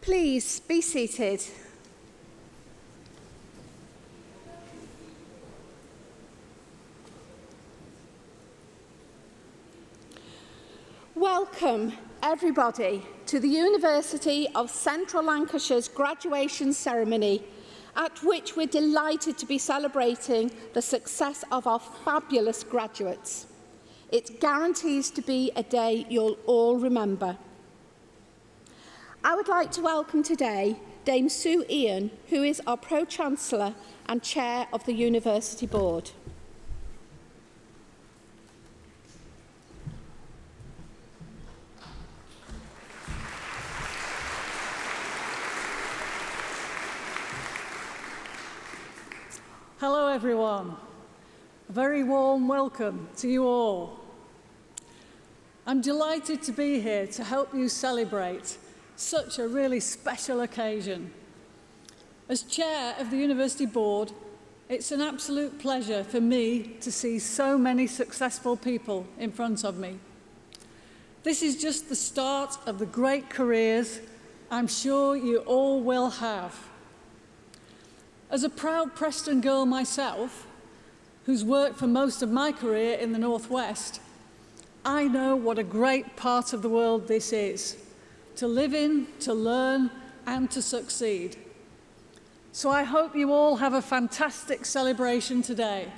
Please be seated. Welcome, everybody, to the University of Central Lancashire's graduation ceremony, at which we're delighted to be celebrating the success of our fabulous graduates. It guarantees to be a day you'll all remember. I would like to welcome today Dame Sue Ian, who is our Pro-Chancellor and Chair of the University Board. Hello everyone. A very warm welcome to you all. I'm delighted to be here to help you celebrate such a really special occasion. As Chair of the University Board, it's an absolute pleasure for me to see so many successful people in front of me. This is just the start of the great careers I'm sure you all will have. As a proud Preston girl myself, who's worked for most of my career in the Northwest, I know what a great part of the world this is, to live in, to learn, and to succeed. So I hope you all have a fantastic celebration today,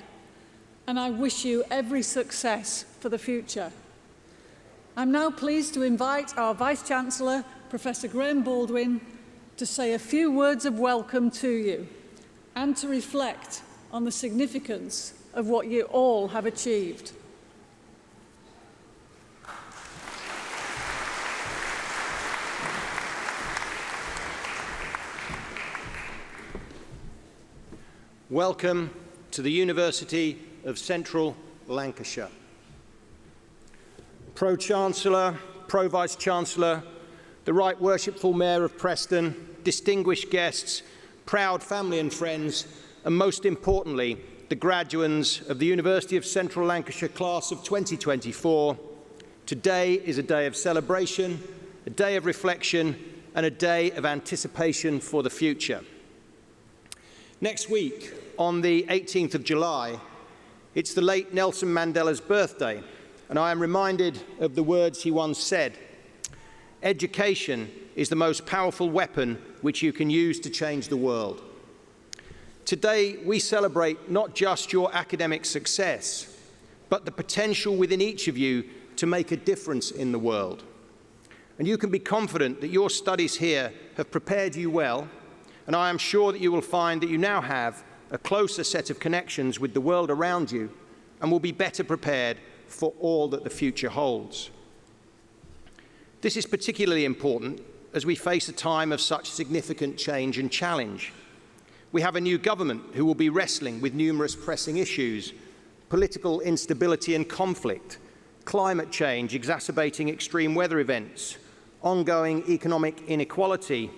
and I wish you every success for the future. I'm now pleased to invite our Vice-Chancellor, Professor Graham Baldwin, to say a few words of welcome to you and to reflect on the significance of what you all have achieved. Welcome to the University of Central Lancashire. Pro-Chancellor, Pro-Vice-Chancellor, the Right Worshipful Mayor of Preston, distinguished guests, proud family and friends, and most importantly, the graduands of the University of Central Lancashire class of 2024, today is a day of celebration, a day of reflection, and a day of anticipation for the future. Next week, on the 18th of July, it's the late Nelson Mandela's birthday, and I am reminded of the words he once said: "Education is the most powerful weapon which you can use to change the world." Today, we celebrate not just your academic success, but the potential within each of you to make a difference in the world. And you can be confident that your studies here have prepared you well, and I am sure that you will find that you now have a closer set of connections with the world around you and will be better prepared for all that the future holds. This is particularly important as we face a time of such significant change and challenge. We have a new government who will be wrestling with numerous pressing issues: political instability and conflict, climate change exacerbating extreme weather events, ongoing economic inequality,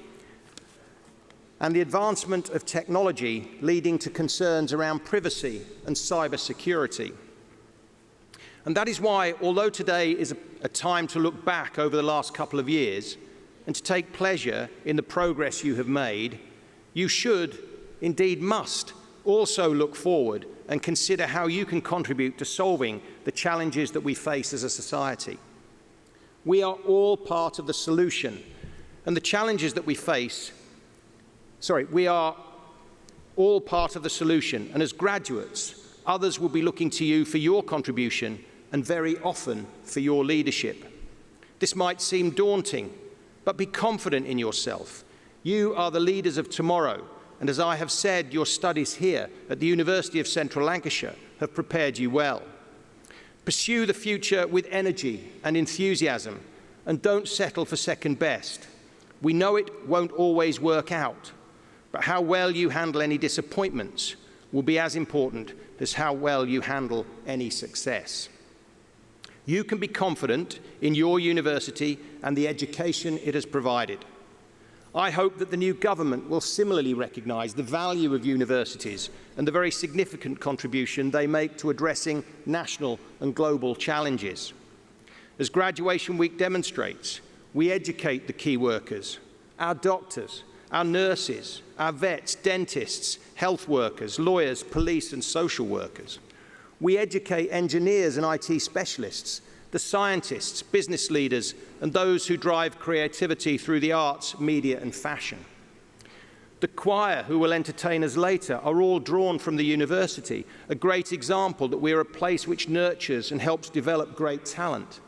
and the advancement of technology leading to concerns around privacy and cybersecurity. And that is why, although today is a time to look back over the last couple of years and to take pleasure in the progress you have made, you should, indeed must, also look forward and consider how you can contribute to solving the challenges that we face as a society. We are all part of the solution, and the challenges that we face we are all part of the solution, and as graduates, others will be looking to you for your contribution and very often for your leadership. This might seem daunting, but be confident in yourself. You are the leaders of tomorrow, and as I have said, your studies here at the University of Central Lancashire have prepared you well. Pursue the future with energy and enthusiasm, and don't settle for second best. We know it won't always work out, but how well you handle any disappointments will be as important as how well you handle any success. You can be confident in your university and the education it has provided. I hope that the new government will similarly recognise the value of universities and the very significant contribution they make to addressing national and global challenges. As Graduation Week demonstrates, we educate the key workers our doctors, our nurses, our vets, dentists, health workers, lawyers, police and social workers. We educate engineers and IT specialists, the scientists, business leaders, and those who drive creativity through the arts, media and fashion. The choir who will entertain us later are all drawn from the university, a great example that we are a place which nurtures and helps develop great talent.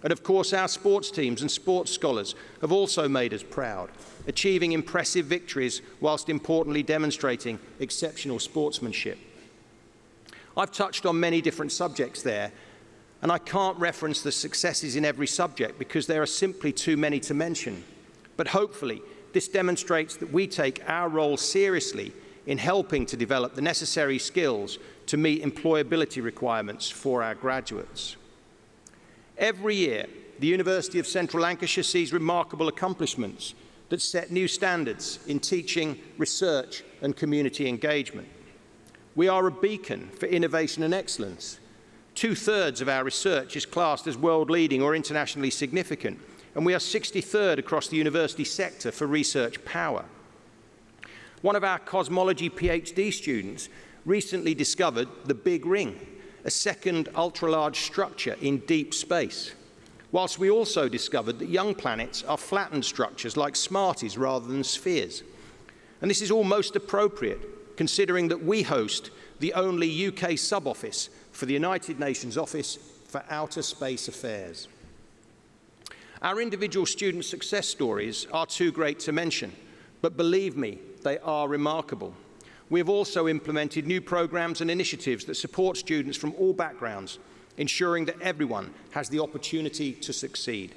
And of course, our sports teams and sports scholars have also made us proud, achieving impressive victories whilst importantly demonstrating exceptional sportsmanship. I've touched on many different subjects there, and I can't reference the successes in every subject because there are simply too many to mention. But hopefully, this demonstrates that we take our role seriously in helping to develop the necessary skills to meet employability requirements for our graduates. Every year, the University of Central Lancashire sees remarkable accomplishments that set new standards in teaching, research and community engagement. We are a beacon for innovation and excellence. 2/3 of our research is classed as world-leading or internationally significant, and we are 63rd across the university sector for research power. One of our cosmology PhD students recently discovered the Big Ring, a second ultra-large structure in deep space, whilst we also discovered that young planets are flattened structures like Smarties rather than spheres. And this is all most appropriate, considering that we host the only UK sub-office for the United Nations Office for Outer Space Affairs. Our individual student success stories are too great to mention, but believe me, they are remarkable. We have also implemented new programs and initiatives that support students from all backgrounds, ensuring that everyone has the opportunity to succeed.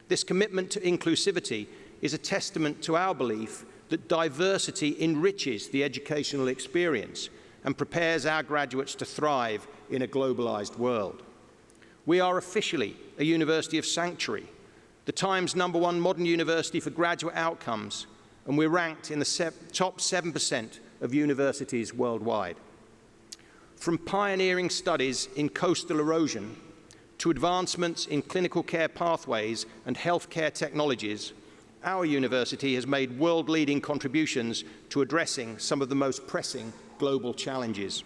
This commitment to inclusivity is a testament to our belief that diversity enriches the educational experience and prepares our graduates to thrive in a globalized world. We are officially a University of Sanctuary, the Times #1 modern university for graduate outcomes, and we're ranked in the top 7% of universities worldwide. From pioneering studies in coastal erosion to advancements in clinical care pathways and healthcare technologies, our university has made world-leading contributions to addressing some of the most pressing global challenges.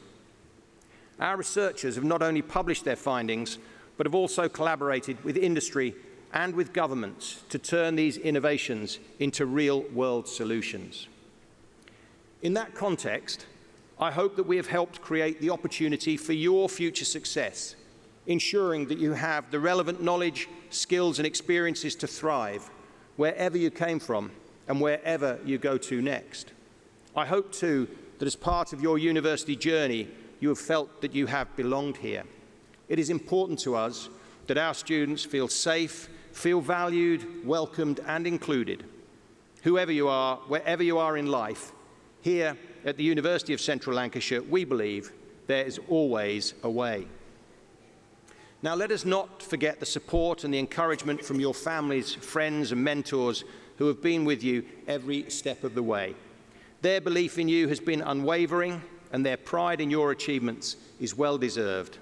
Our researchers have not only published their findings, but have also collaborated with industry and with governments to turn these innovations into real-world solutions. In that context, I hope that we have helped create the opportunity for your future success, ensuring that you have the relevant knowledge, skills and experiences to thrive wherever you came from and wherever you go to next. I hope too that as part of your university journey, you have felt that you have belonged here. It is important to us that our students feel safe, feel valued, welcomed and included. Whoever you are, wherever you are in life, here at the University of Central Lancashire, we believe there is always a way. Now, let us not forget the support and the encouragement from your families, friends and mentors who have been with you every step of the way. Their belief in you has been unwavering, and their pride in your achievements is well deserved.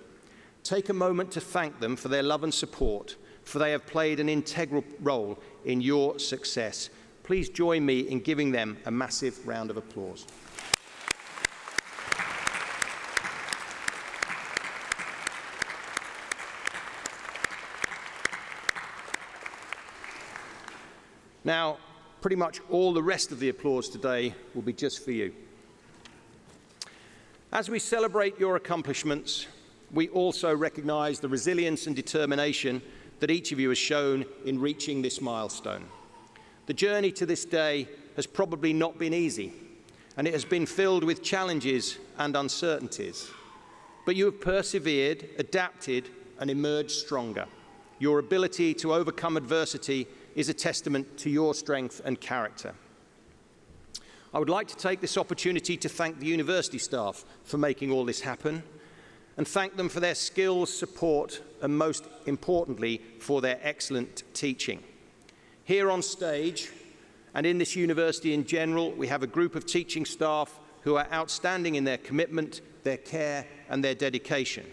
Take a moment to thank them for their love and support, for they have played an integral role in your success. Please join me in giving them a massive round of applause. Now, pretty much all the rest of the applause today will be just for you. As we celebrate your accomplishments, we also recognise the resilience and determination that each of you has shown in reaching this milestone. The journey to this day has probably not been easy, and it has been filled with challenges and uncertainties. But you have persevered, adapted, and emerged stronger. Your ability to overcome adversity is a testament to your strength and character. I would like to take this opportunity to thank the university staff for making all this happen, and thank them for their skills, support, and most importantly, for their excellent teaching. Here on stage, and in this university in general, we have a group of teaching staff who are outstanding in their commitment, their care, and their dedication.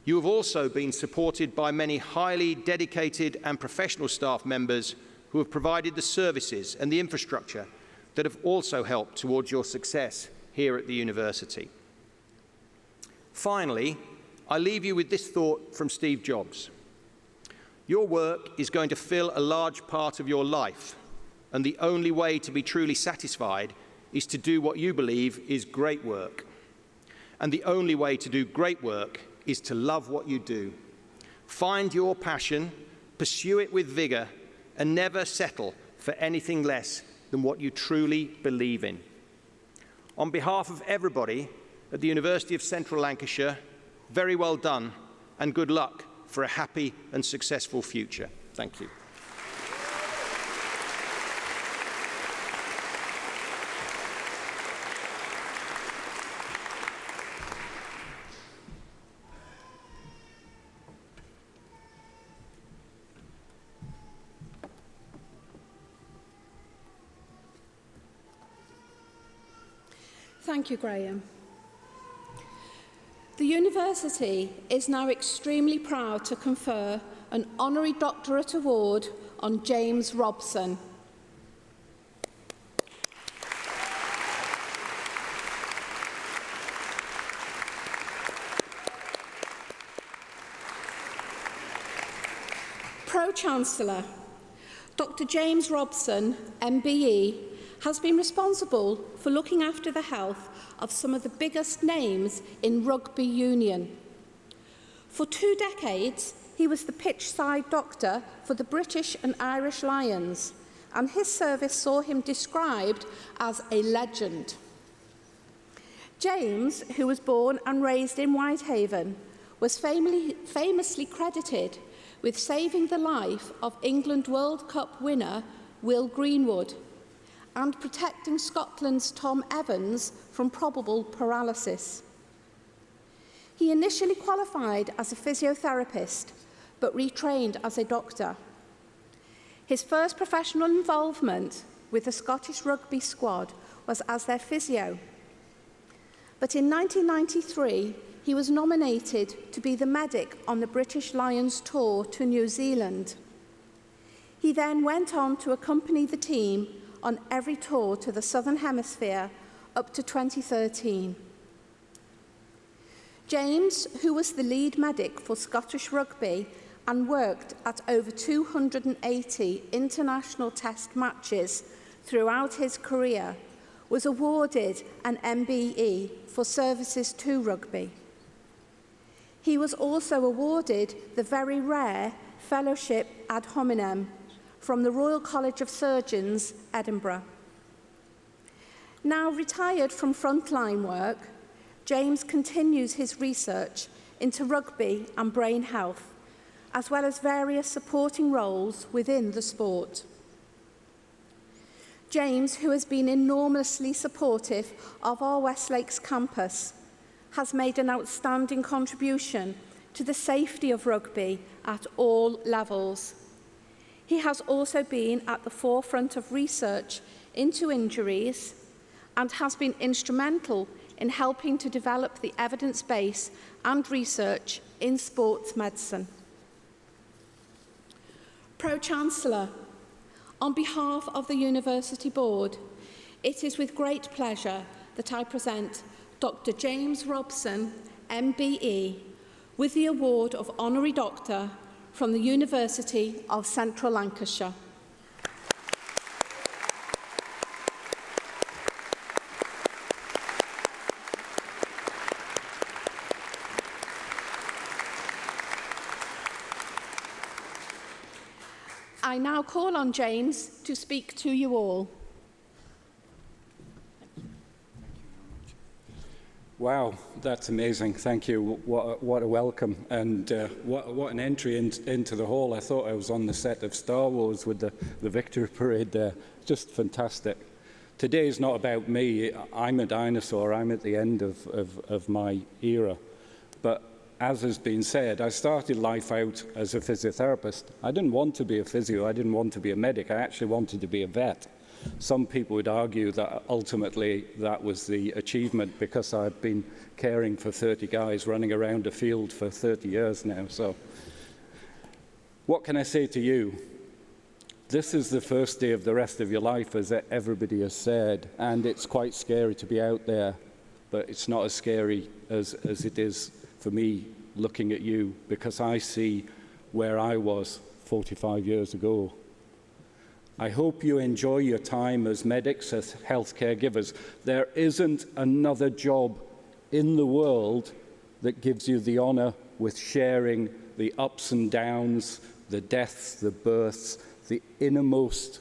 You have also been supported by many highly dedicated and professional staff members who have provided the services and the infrastructure that have also helped towards your success here at the university. Finally, I leave you with this thought from Steve Jobs. Your work is going to fill a large part of your life, and the only way to be truly satisfied is to do what you believe is great work. And the only way to do great work is to love what you do. Find your passion, pursue it with vigor, and never settle for anything less than what you truly believe in. On behalf of everybody at the University of Central Lancashire, very well done and good luck for a happy and successful future. Thank you. Thank you, Graham. The university is now extremely proud to confer an honorary doctorate award on James Robson. Pro-Chancellor, Dr. James Robson, MBE, has been responsible for looking after the health of some of the biggest names in rugby union. For 2 decades, he was the pitch-side doctor for the British and Irish Lions, and his service saw him described as a legend. James, who was born and raised in Whitehaven, was famously credited with saving the life of England World Cup winner Will Greenwood and protecting Scotland's Tom Evans from probable paralysis. He initially qualified as a physiotherapist, but retrained as a doctor. His first professional involvement with the Scottish rugby squad was as their physio. But in 1993, he was nominated to be the medic on the British Lions tour to New Zealand. He then went on to accompany the team on every tour to the Southern Hemisphere up to 2013. James, who was the lead medic for Scottish Rugby and worked at over 280 international test matches throughout his career, was awarded an MBE for services to rugby. He was also awarded the very rare Fellowship ad hominem from the Royal College of Surgeons, Edinburgh. Now retired from frontline work, James continues his research into rugby and brain health, as well as various supporting roles within the sport. James, who has been enormously supportive of our Westlakes campus, has made an outstanding contribution to the safety of rugby at all levels. He has also been at the forefront of research into injuries and has been instrumental in helping to develop the evidence base and research in sports medicine. Pro-Chancellor, on behalf of the University Board, it is with great pleasure that I present Dr. James Robson, MBE, with the award of Honorary Doctor from the University of Central Lancashire. I now call on James to speak to you all. Wow, that's amazing. Thank you. What a welcome, and what an entry into the hall. I thought I was on the set of Star Wars with the victory parade there. Just fantastic. Today is not about me. I'm a dinosaur. I'm at the end of my era. But as has been said, I started life out as a physiotherapist. I didn't want to be a physio. I didn't want to be a medic. I actually wanted to be a vet. Some people would argue that ultimately that was the achievement because I've been caring for 30 guys running around a field for 30 years now. So what can I say to you? This is the first day of the rest of your life, as everybody has said, and it's quite scary to be out there, but it's not as scary as it is for me looking at you, because I see where I was 45 years ago. I hope you enjoy your time as medics, as healthcare givers. There isn't another job in the world that gives you the honour with sharing the ups and downs, the deaths, the births, the innermost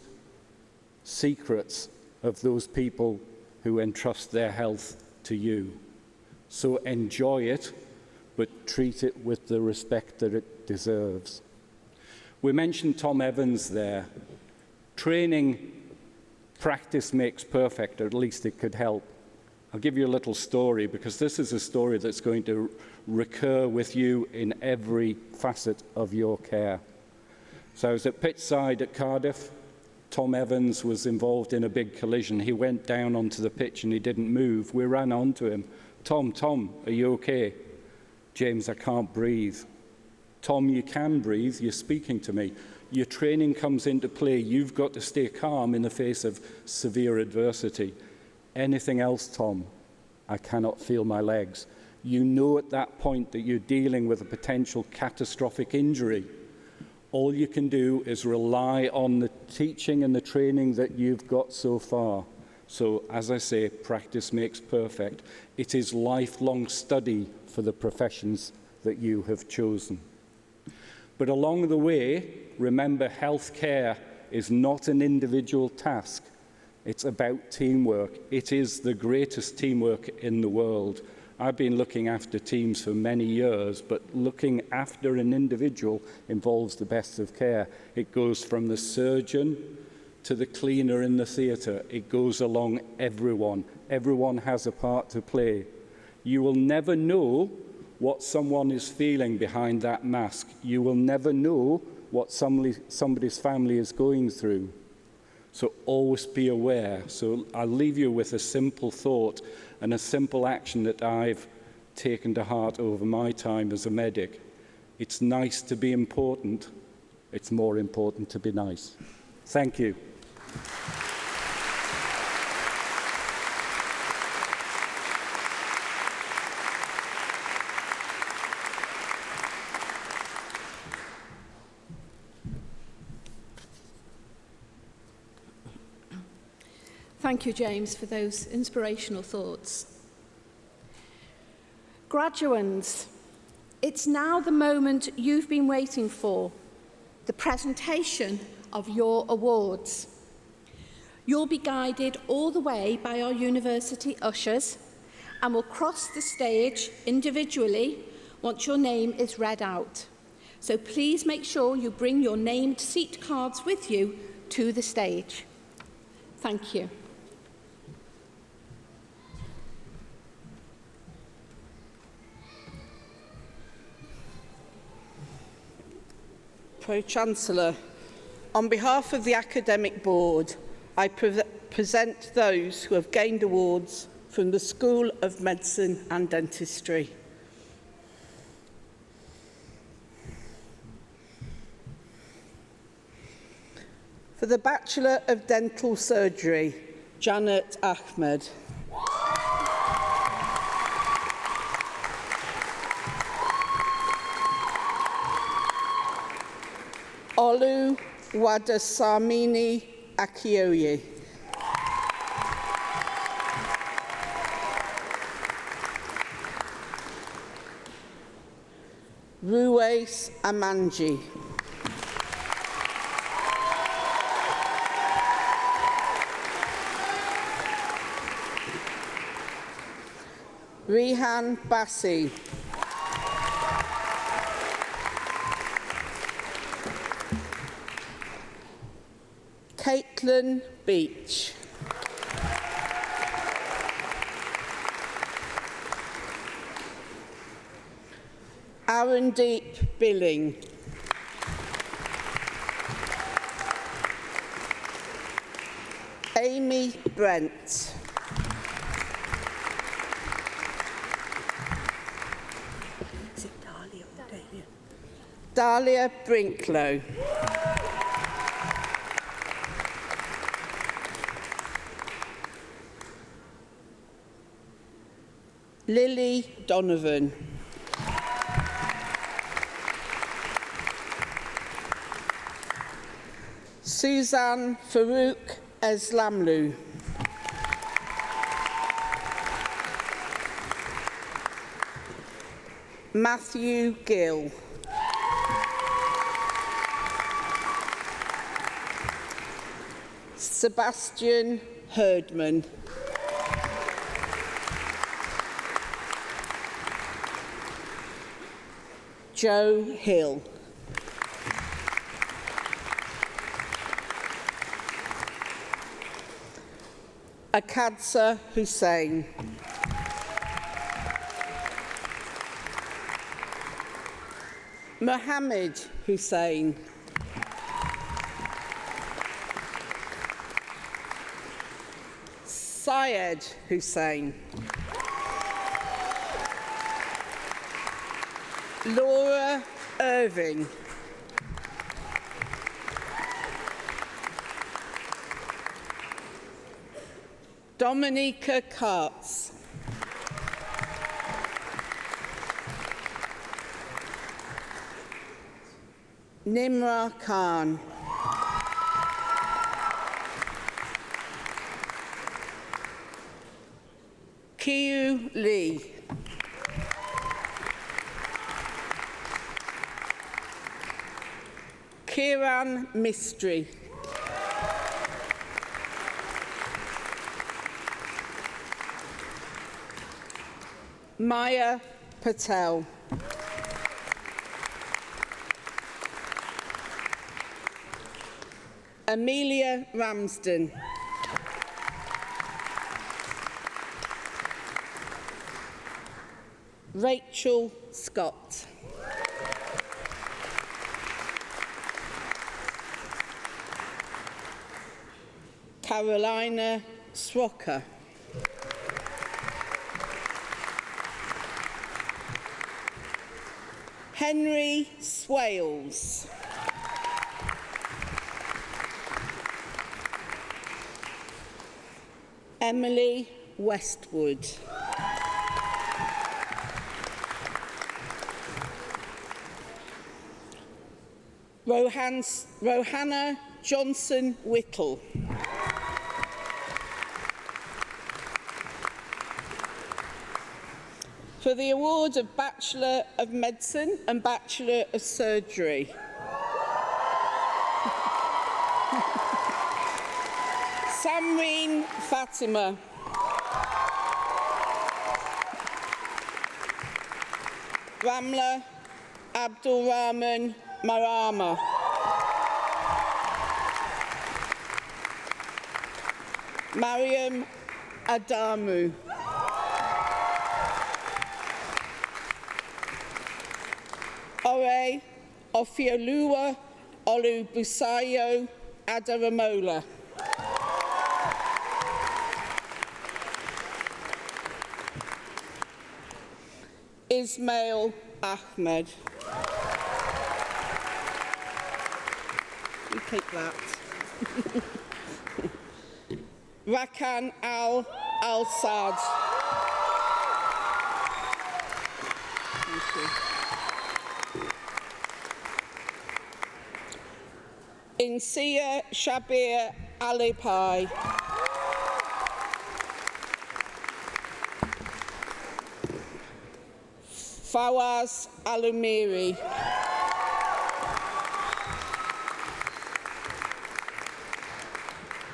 secrets of those people who entrust their health to you. So enjoy it, but treat it with the respect that it deserves. We mentioned Tom Evans there. Training, practice makes perfect, or at least it could help. I'll give you a little story, because this is a story that's going to recur with you in every facet of your care. So I was at pitchside at Cardiff. Tom Evans was involved in a big collision. He went down onto the pitch and he didn't move. We ran onto him. Tom, are you okay? James, I can't breathe. Tom, you can breathe. You're speaking to me. Your training comes into play. You've got to stay calm in the face of severe adversity. Anything else, Tom? I cannot feel my legs. You know at that point that you're dealing with a potential catastrophic injury. All you can do is rely on the teaching and the training that you've got so far. So, as I say, practice makes perfect. It is lifelong study for the professions that you have chosen. But along the way, remember, healthcare is not an individual task. It's about teamwork. It is the greatest teamwork in the world. I've been looking after teams for many years, but looking after an individual involves the best of care. It goes from the surgeon to the cleaner in the theatre. It goes along everyone. Everyone has a part to play. You will never know what someone is feeling behind that mask. You will never know what somebody's family is going through. So always be aware. So I'll leave you with a simple thought and a simple action that I've taken to heart over my time as a medic. It's nice to be important. It's more important to be nice. Thank you. Thank you, James, for those inspirational thoughts. Graduands, it's now the moment you've been waiting for, the presentation of your awards. You'll be guided all the way by our university ushers and will cross the stage individually once your name is read out. So please make sure you bring your named seat cards with you to the stage. Thank you. Pro-Chancellor, on behalf of the Academic Board, I present those who have gained awards from the School of Medicine and Dentistry. For the Bachelor of Dental Surgery, Janet Ahmed. Olu Wadasamini Akioye. Ruwais Amanji. Rihan Bassi. Caitlin Beach. Arandeep Billing. Amy Brent. Is it Dahlia or Dahlia? Dahlia Brinklow. Lily Donovan. Suzanne Farouk Eslamlu. Matthew Gill. Sebastian Herdman. Joe Hill. Akadsa Hussain. Mohammed Hussain. Syed Hussain. Laura Irving. Dominica Karts. Nimra Khan. Kiyu Lee. Kiran Mistry. Maya Patel. Amelia Ramsden. Rachel Scott. Carolina Srocker. Henry Swales. Emily Westwood. Rohanna Johnson Whittle. For the award of Bachelor of Medicine and Bachelor of Surgery. Samreen Fatima. Ramla Abdul Rahman Marama. Mariam Adamu. Ore Ofioluwa Olubusayo Adaramola. Ismail Ahmed. You take that. Rakan Al-Sad. Thank you. Insia Shabir Alipai. Fawaz Alumiri.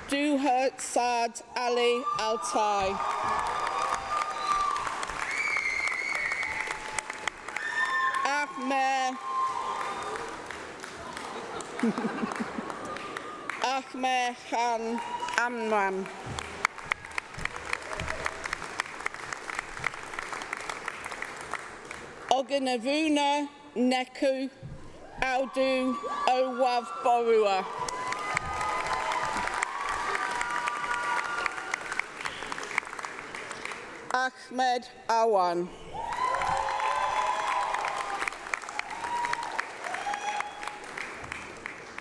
Duhert Saad Ali Altai. Ahmed Khan Amram. Oganavuna Neku Audu Owav Borua. Ahmed Awan.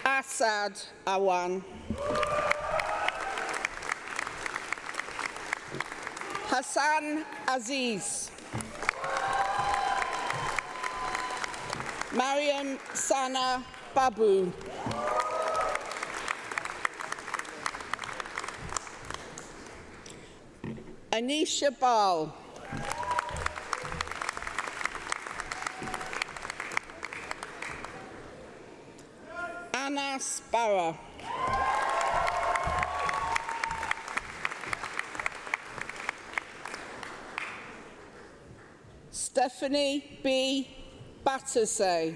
Asad Awan. Hassan Aziz. Mariam Sana Babu. Anisha Bal. Anas Barra. Stephanie B. Battersea.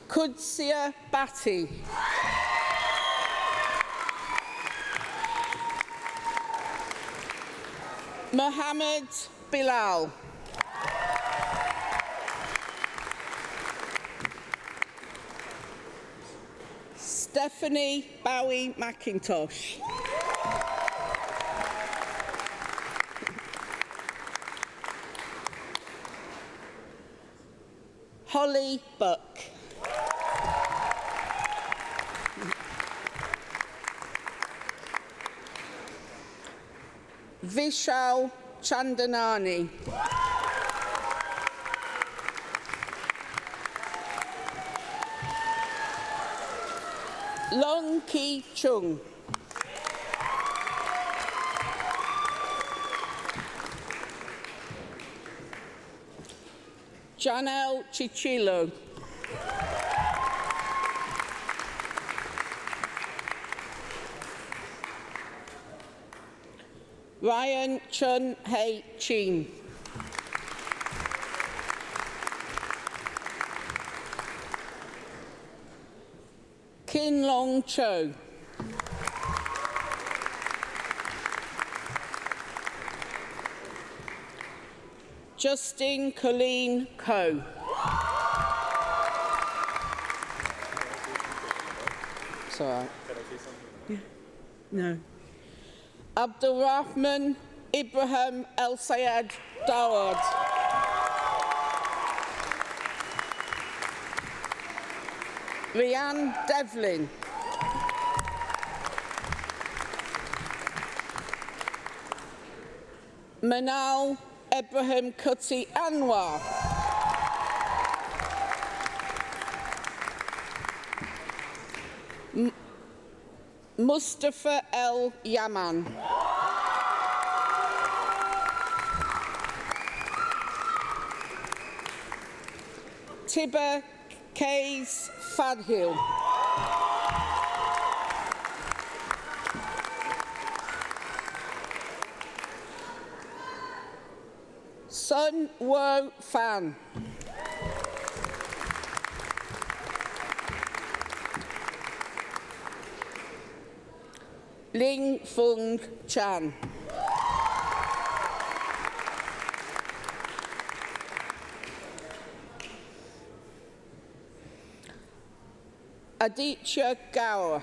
Kudsia Batty. Mohammed Bilal. Stephanie Bowie McIntosh. Holly Buck. Vishal Chandanani. Long Ki Chung. Janelle Chichilo. Ryan Chun Hei Chin. Kin Long Cho. Justin Colleen Coe. It's all right. Can I say something? Yeah. No. Abdulrahman Ibrahim El Sayed Dawad. Rianne Devlin. Manal Ibrahim Kuti Anwar. Mustafa El Yaman. Tiba Kays Fadhil. Sun Wo Fan. Ling Fung Chan. Aditya Gower.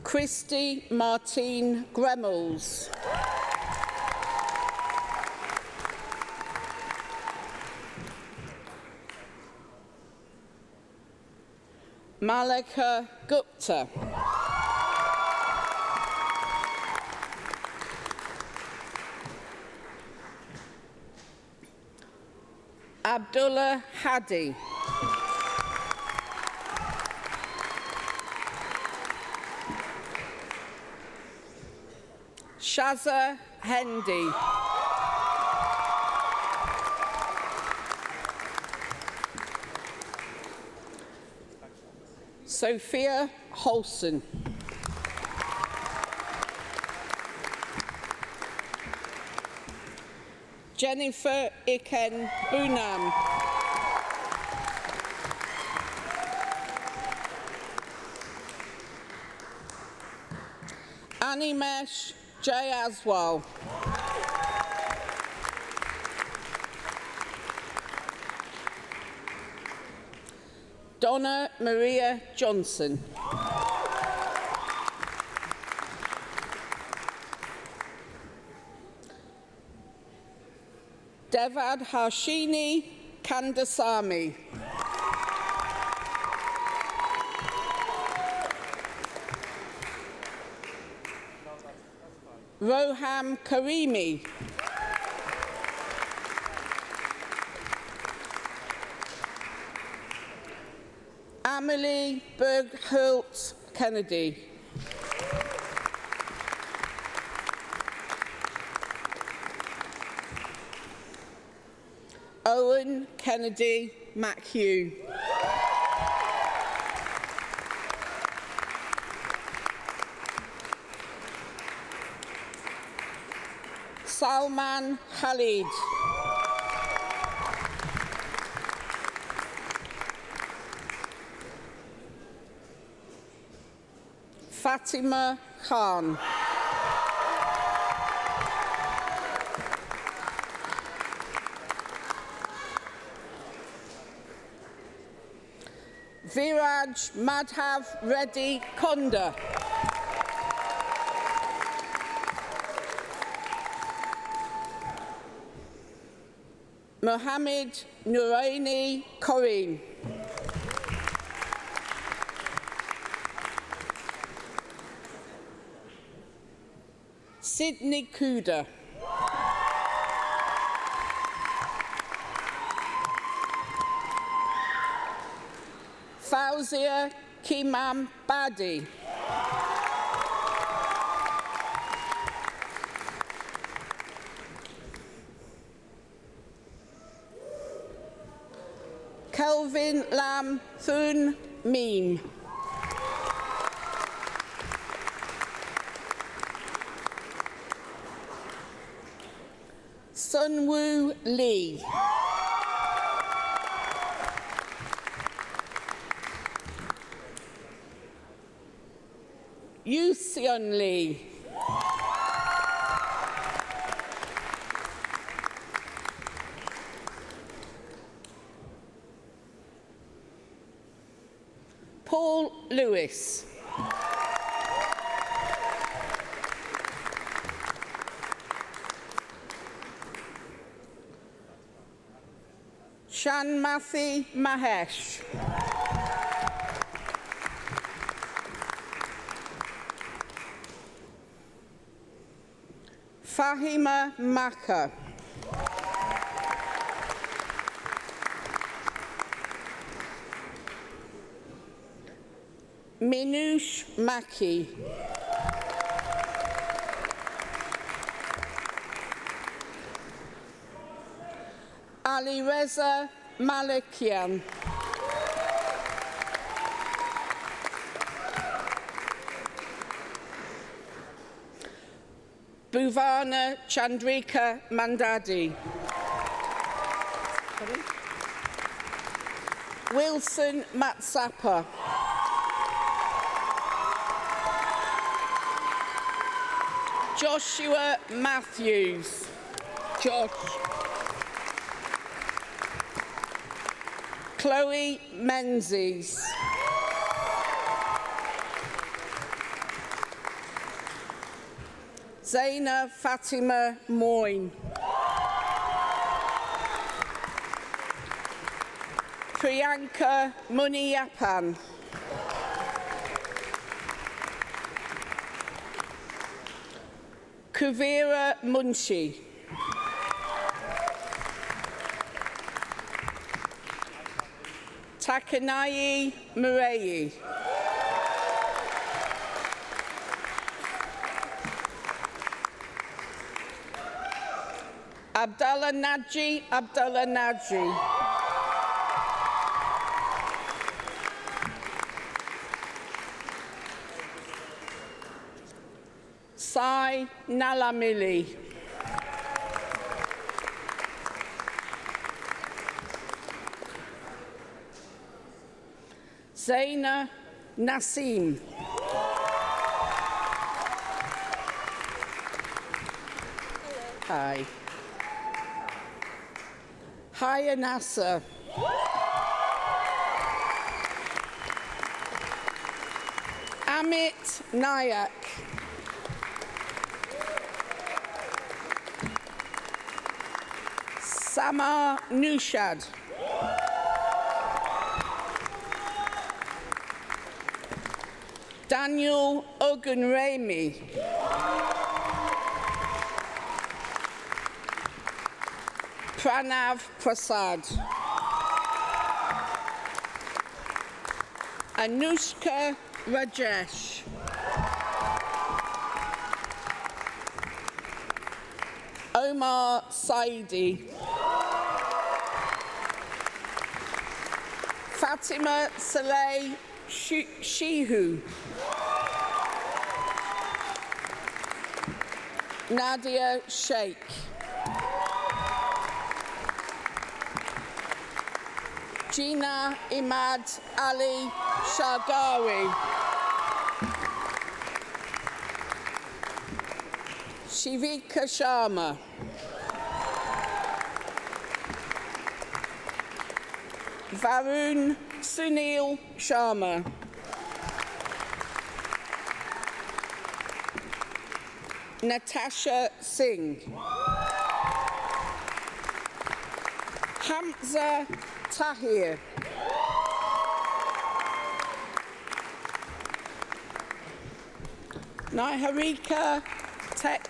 Christy Martine Gremmels. Malika Gupta. Abdullah Hadi. Shaza Hendy. Sophia Holson. Jennifer Iken Bunam. Animesh Jayaswal. Donna Maria Johnson. Devad Harshini Kandasamy. Roham Karimi. Amelie Berghult Kennedy. Owen Kennedy McHugh. Salman Khalid. Fatima Khan. Viraj Madhav Reddy Konda. Mohammed Nouraini Karim. Sydney Kuda. Fauzia Kimam Badi. Kelvin Lam Thun Meen. Sunwoo Lee. Yoo Seon Lee. Paul Lewis. Shanmathi Mahesh. Fahima Maka. Minush Maki. Ali Reza Malikian. Bhuvana Chandrika Mandadi. Wilson Matsapa. Joshua Matthews. Josh. Chloe Menzies. Zaina Fatima Moyne. Priyanka Muniappan. Kuvira Munshi. Takanayi Murei. Abdullah Naji Abdullah Naji. Sai Nalamili. Zaina Nassim. Hi. Hiya Nasser. Amit Nayak. Samar Nushad. Daniel Ogunremi. Pranav Prasad. Anushka Rajesh. Omar Saidi. Fatima Saleh Shihu. Nadia Sheikh. Gina Imad Ali Shagari. Shivika Sharma. Varun Sunil Sharma. Natasha Singh. Hamza Tahir. Niharika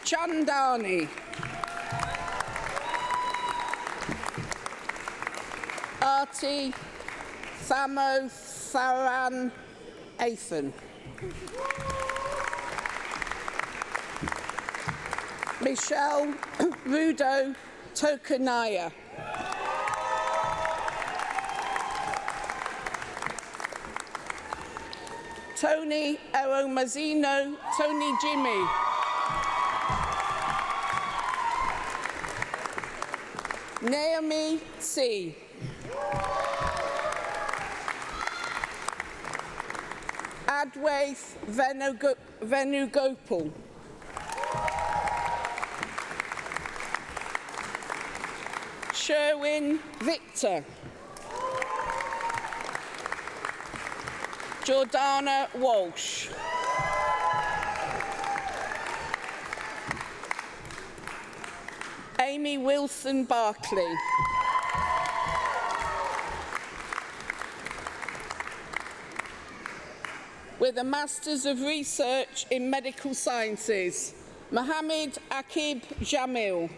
Chandani. Arti Thamo Tharan Athan. Michelle Rudo Tokanaya. Tony Eromazino, Tony Jimmy. Naomi C. Adwaith Venugopal. Sherwin Victor. Jordana Walsh. Amy Wilson Barclay. With a Masters of Research in Medical Sciences, Mohammed Akib Jamil.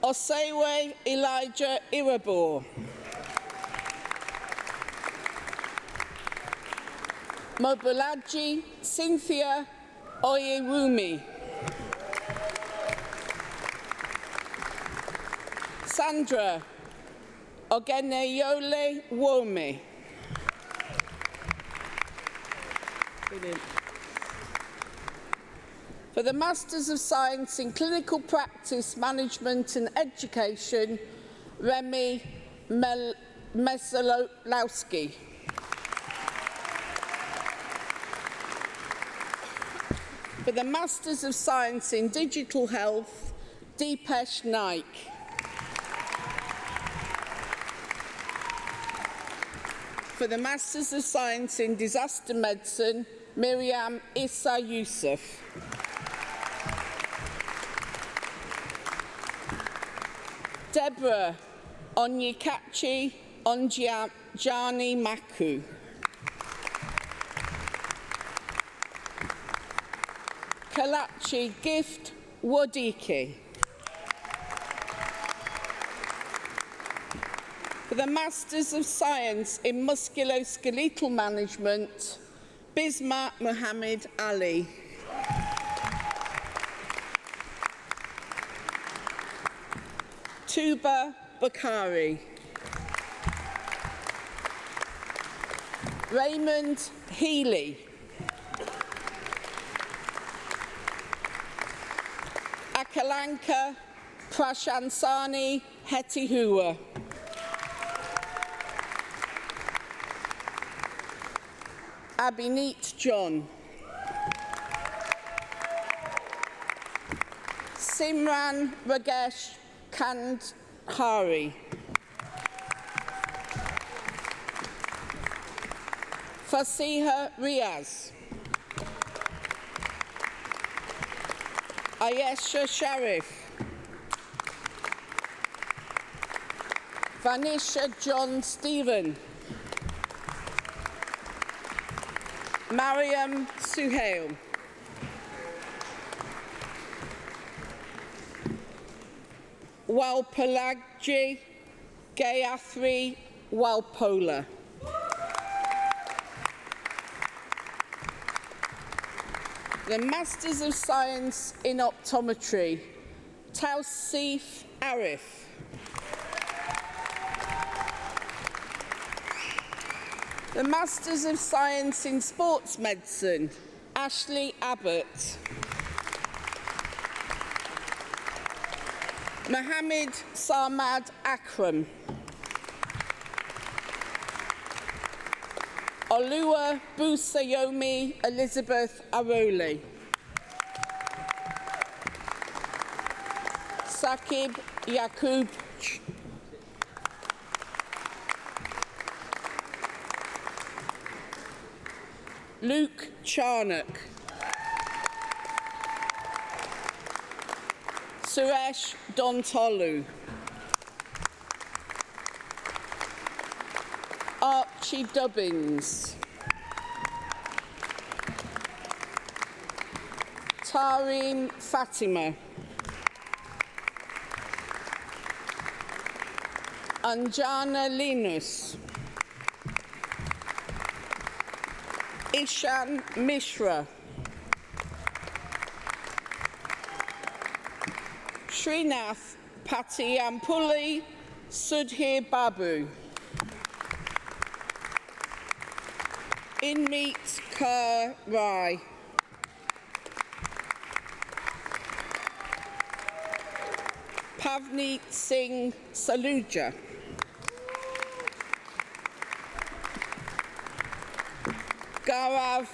Osewe Elijah Irabor. Mobulaji Cynthia Oyewumi. Sandra Ogeneyole Wome. Brilliant. For the Masters of Science in Clinical Practice, Management and Education, Remy Mesolowski. For the Masters of Science in Digital Health, Deepesh Naik. For the Masters of Science in Disaster Medicine, Miriam Issa Youssef. Deborah Onyekachi Onjiani Maku. Kalachi Gift Wodiki. For the Masters of Science in Musculoskeletal Management, Bisma Muhammad Ali. Tuba Bakari. Raymond Healy. Akalanka Prashansani Hetihua. Abineet John. Simran Ragesh Kandhari. Fasiha Riaz. Ayesha Sharif. Vanisha John Stephen. Mariam Suhail. Walpolagji Gayatri Walpola. The Masters of Science in Optometry, Tausif Arif. The Masters of Science in Sports Medicine, Ashley Abbott. Mohammed Sarmad Akram. Olua Busayomi Elizabeth Aroli. Sakib Yakub. Luke Charnock. Suresh Dontolu. Archie Dubbins. Tareem Fatima. Anjana Linus. Ishan Mishra. Srinath Patiampuli Sudhir Babu. Inmeet Kaur Rai. Pavneet Singh Saluja. Gaurav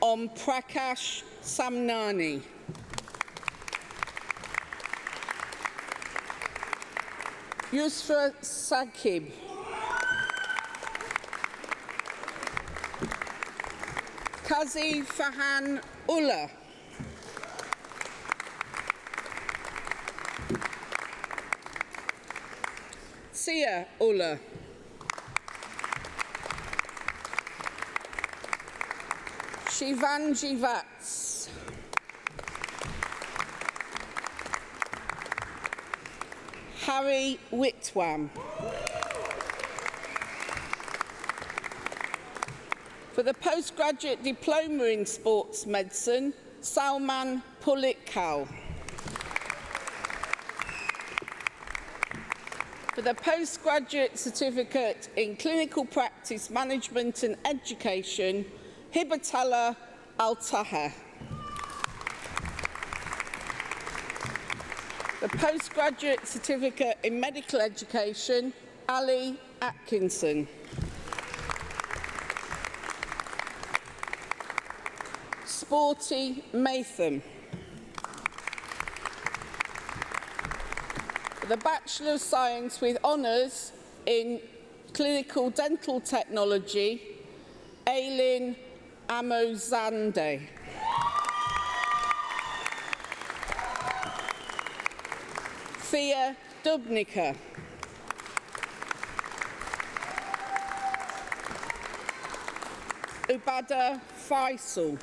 Om Prakash Samnani. Yusra Sakib. Kazi Fahan Ullah. Sia Ullah. Shivanji Vats. Harry Whitwam. For the postgraduate diploma in sports medicine, Salman Pulitkal. For the postgraduate certificate in clinical practice management and education, Hibatala Al-Taha. The postgraduate certificate in medical education, Ali Atkinson. Sporty Matham. The Bachelor of Science with Honours in Clinical Dental Technology, Aileen Amozande. Thea Dubnica. Ubada Faisal.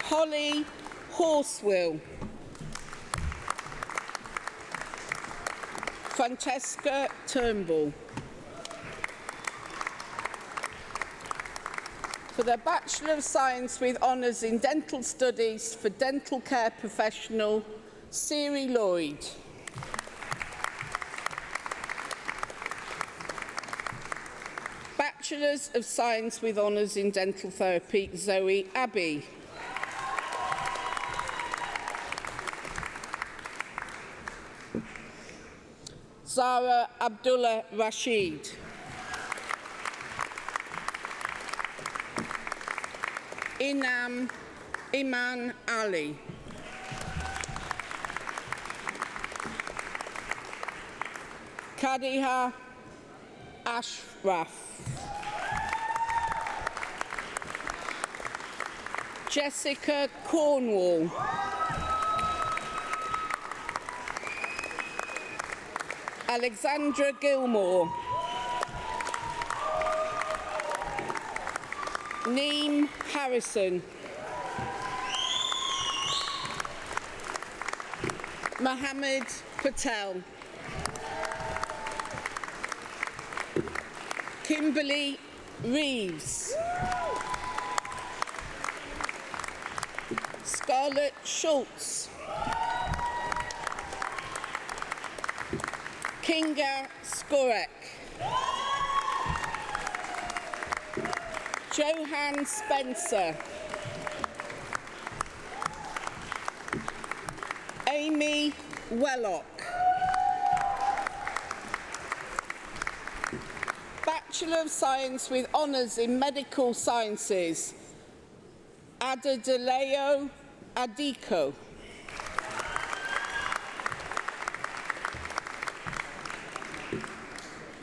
Holly Horsewell. Francesca Turnbull. For the Bachelor of Science with Honours in Dental Studies for Dental Care Professional, Siri Lloyd. Bachelors of Science with Honours in Dental Therapy, Zoe Abbey. Zara Abdullah Rashid. Inam Iman Ali. Kadiha Ashraf. Jessica Cornwall. Alexandra Gilmore. Neem Harrison. Mohammed Patel. Kimberly Reeves. Scarlett Schultz. Kinga Skorek. Johan Spencer. Amy Wellock. Bachelor of Science with Honours in Medical Sciences, Adedeleo Adiko.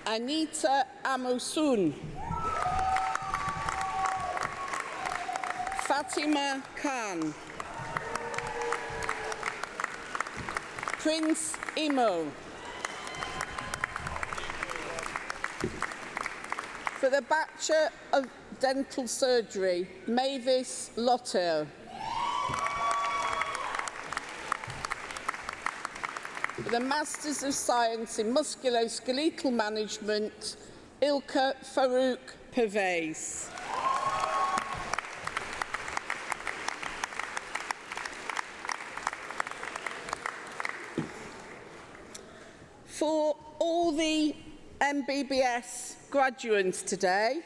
Anita Amosun. Fatima Khan. Prince Imo. For the Bachelor of Dental Surgery, Mavis Lotto. For the Masters of Science in Musculoskeletal Management, Ilka Farouk Pervez. For all the MBBS graduates today,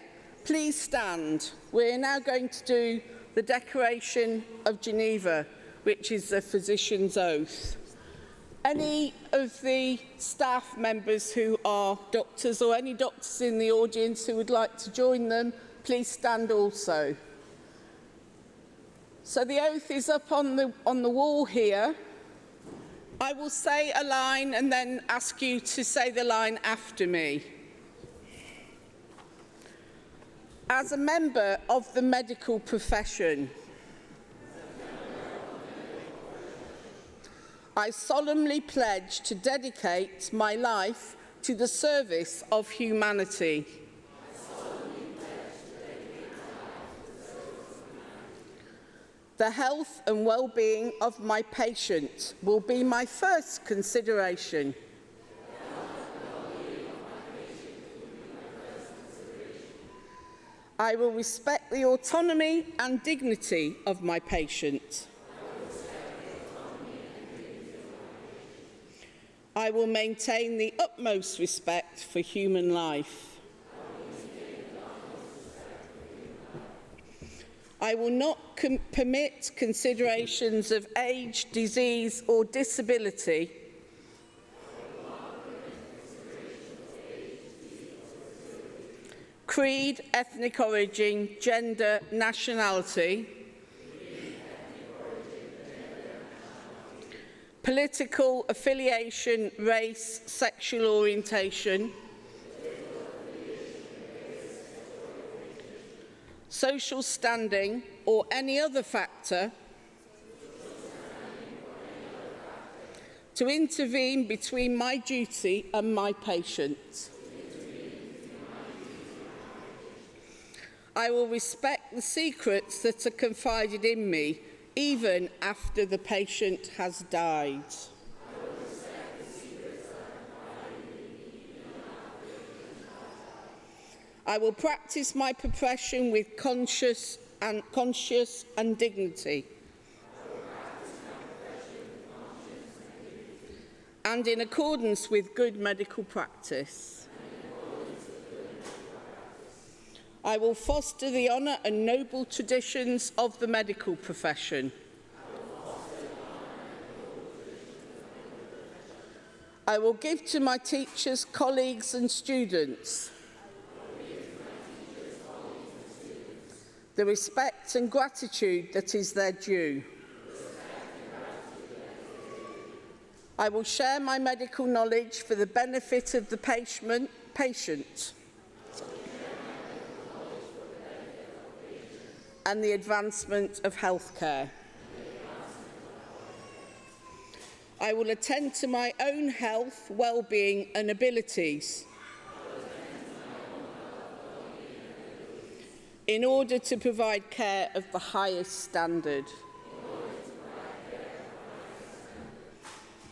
please stand. We're now going to do the Declaration of Geneva, which is the physician's oath. Any of the staff members who are doctors or any doctors in the audience who would like to join them, please stand also. So the oath is up on the wall here. I will say a line and then ask you to say the line after me. As a member of the medical profession, I solemnly pledge to dedicate my life to the service of humanity. The health and well-being of my patient will be my first consideration. I will respect the autonomy and dignity of my patient. I will maintain the utmost respect for human life. I will not permit considerations of age, disease or disability creed, ethnic origin, gender, nationality, political affiliation, race, sexual orientation, social standing or any other factor to intervene between my duty and my patient. I will respect the secrets that are confided in me, even after the patient has died. I will practice my profession with conscience and dignity. And in accordance with good medical practice. I will foster the honour and noble traditions of the medical profession. I will give to my teachers, colleagues and students the respect and gratitude that is their due. I will share my medical knowledge for the benefit of the patient and the advancement of healthcare. I will attend to my own health, well-being and abilities in order to provide care of the highest standard.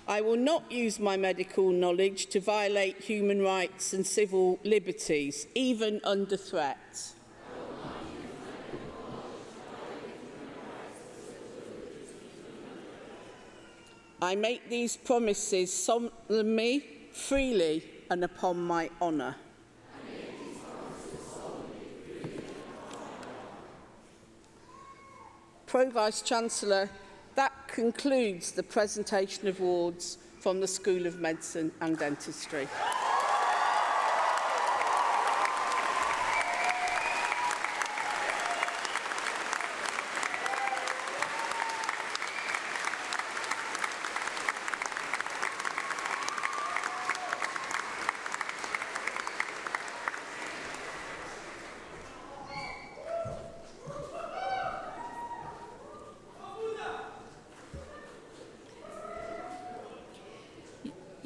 I will not use my medical knowledge to violate human rights and civil liberties, even under threat. I make these promises solemnly, freely, and upon my honour. Pro-Vice-Chancellor, that concludes the presentation of awards from the School of Medicine and Dentistry.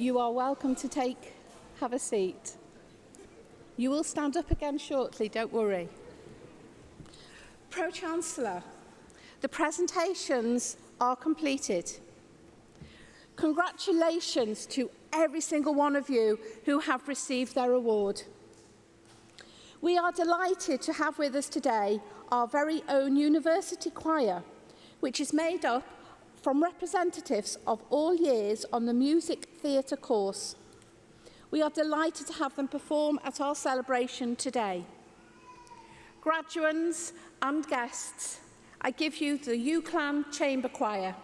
You are welcome to have a seat. You will stand up again shortly, don't worry. Pro-Chancellor, the presentations are completed. Congratulations to every single one of you who have received their award. We are delighted to have with us today our very own university choir, which is made up from representatives of all years on the music theatre course. We are delighted to have them perform at our celebration today. Graduands and guests, I give you the UCLan Chamber Choir.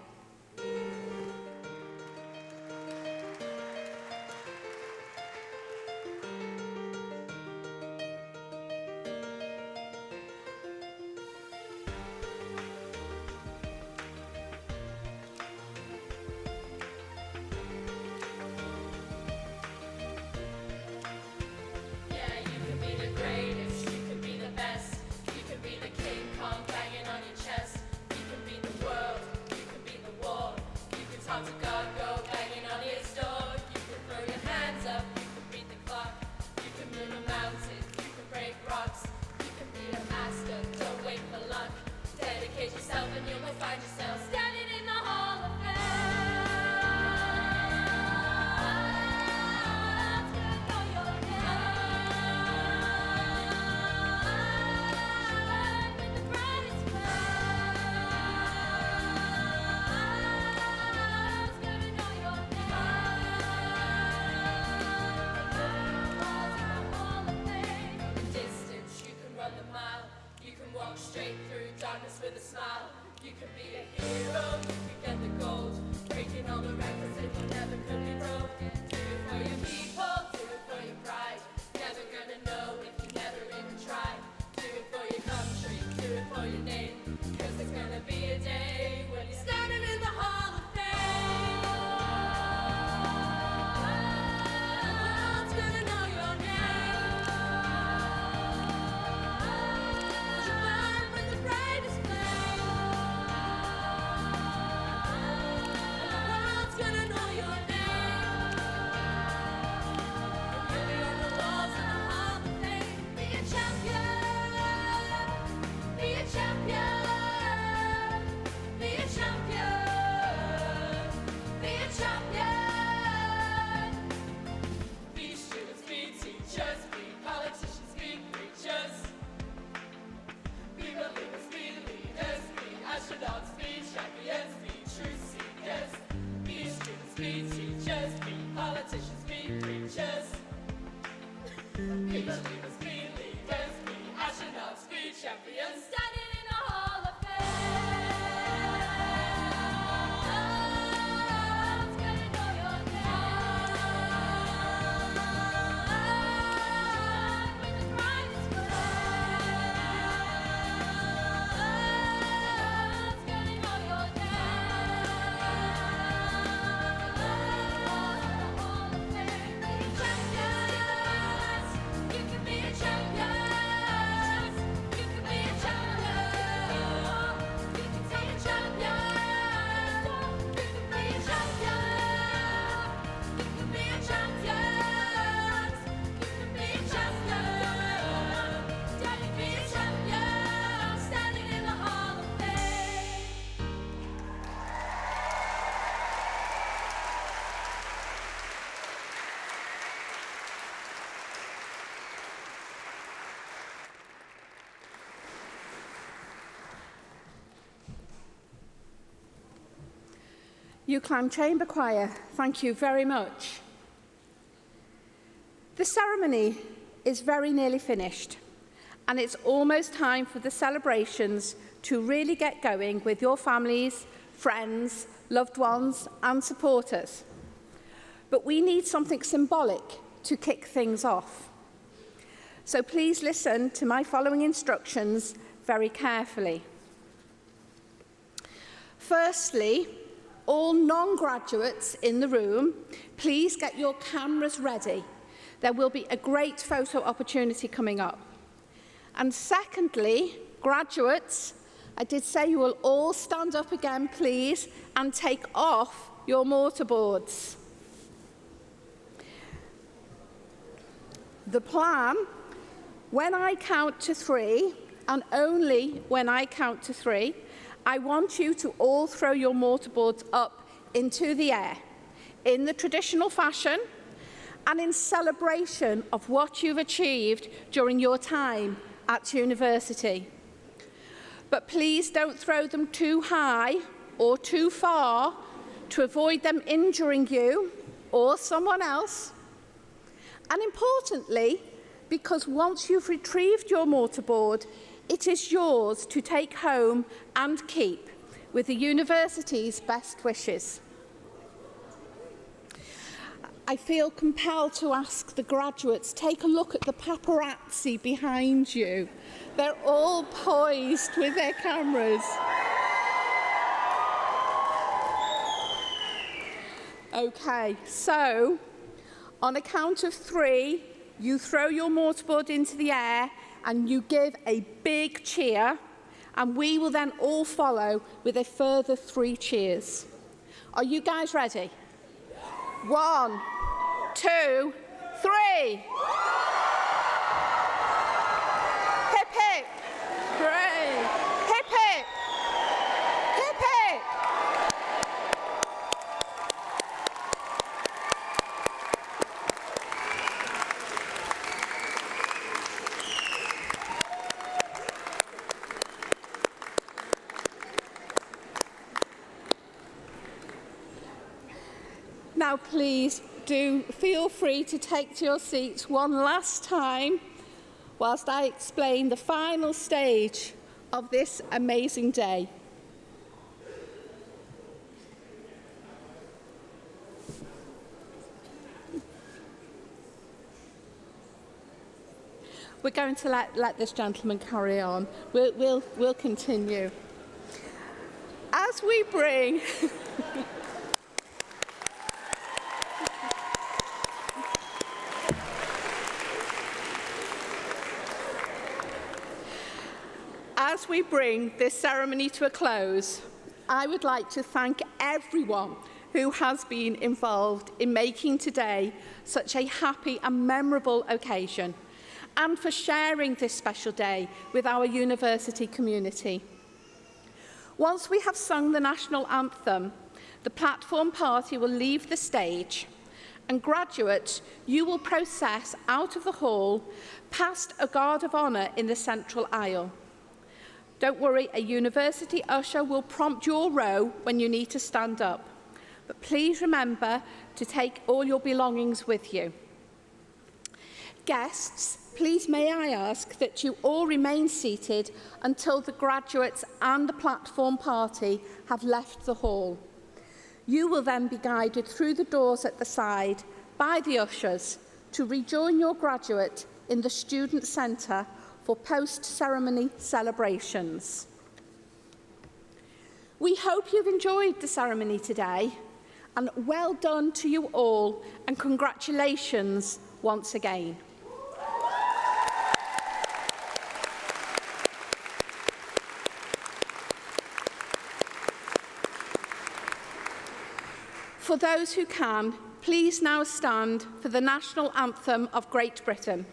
Euclimb Chamber Choir, thank you very much. The ceremony is very nearly finished, and it's almost time for the celebrations to really get going with your families, friends, loved ones, and supporters. But we need something symbolic to kick things off. So please listen to my following instructions very carefully. Firstly, all non-graduates in the room, please get your cameras ready. There will be a great photo opportunity coming up. And secondly, graduates, I did say you will all stand up again, please, and take off your mortarboards. The plan, when I count to 3, and only when I count to 3, I want you to all throw your mortarboards up into the air in the traditional fashion and in celebration of what you've achieved during your time at university. But please don't throw them too high or too far to avoid them injuring you or someone else. And importantly, because once you've retrieved your mortarboard, it is yours to take home and keep with the university's best wishes. I feel compelled to ask the graduates, take a look at the paparazzi behind you. They're all poised with their cameras. Okay, so on a count of 3, you throw your mortarboard into the air and you give a big cheer, and we will then all follow with a further 3 cheers. Are you guys ready? 1, 2, 3. Hip, hip. Hooray. Hip, hip. Hip, hip. Now, please do feel free to take to your seats one last time whilst I explain the final stage of this amazing day. We're going to let this gentleman carry on. We'll continue. As we bring... As we bring this ceremony to a close, I would like to thank everyone who has been involved in making today such a happy and memorable occasion, and for sharing this special day with our university community. Once we have sung the national anthem, the platform party will leave the stage, and graduates, you will process out of the hall past a guard of honour in the central aisle. Don't worry, a university usher will prompt your row when you need to stand up. But please remember to take all your belongings with you. Guests, please may I ask that you all remain seated until the graduates and the platform party have left the hall. You will then be guided through the doors at the side by the ushers to rejoin your graduate in the Student Centre for post-ceremony celebrations. We hope you've enjoyed the ceremony today, and well done to you all, and congratulations once again. For those who can, please now stand for the national anthem of Great Britain.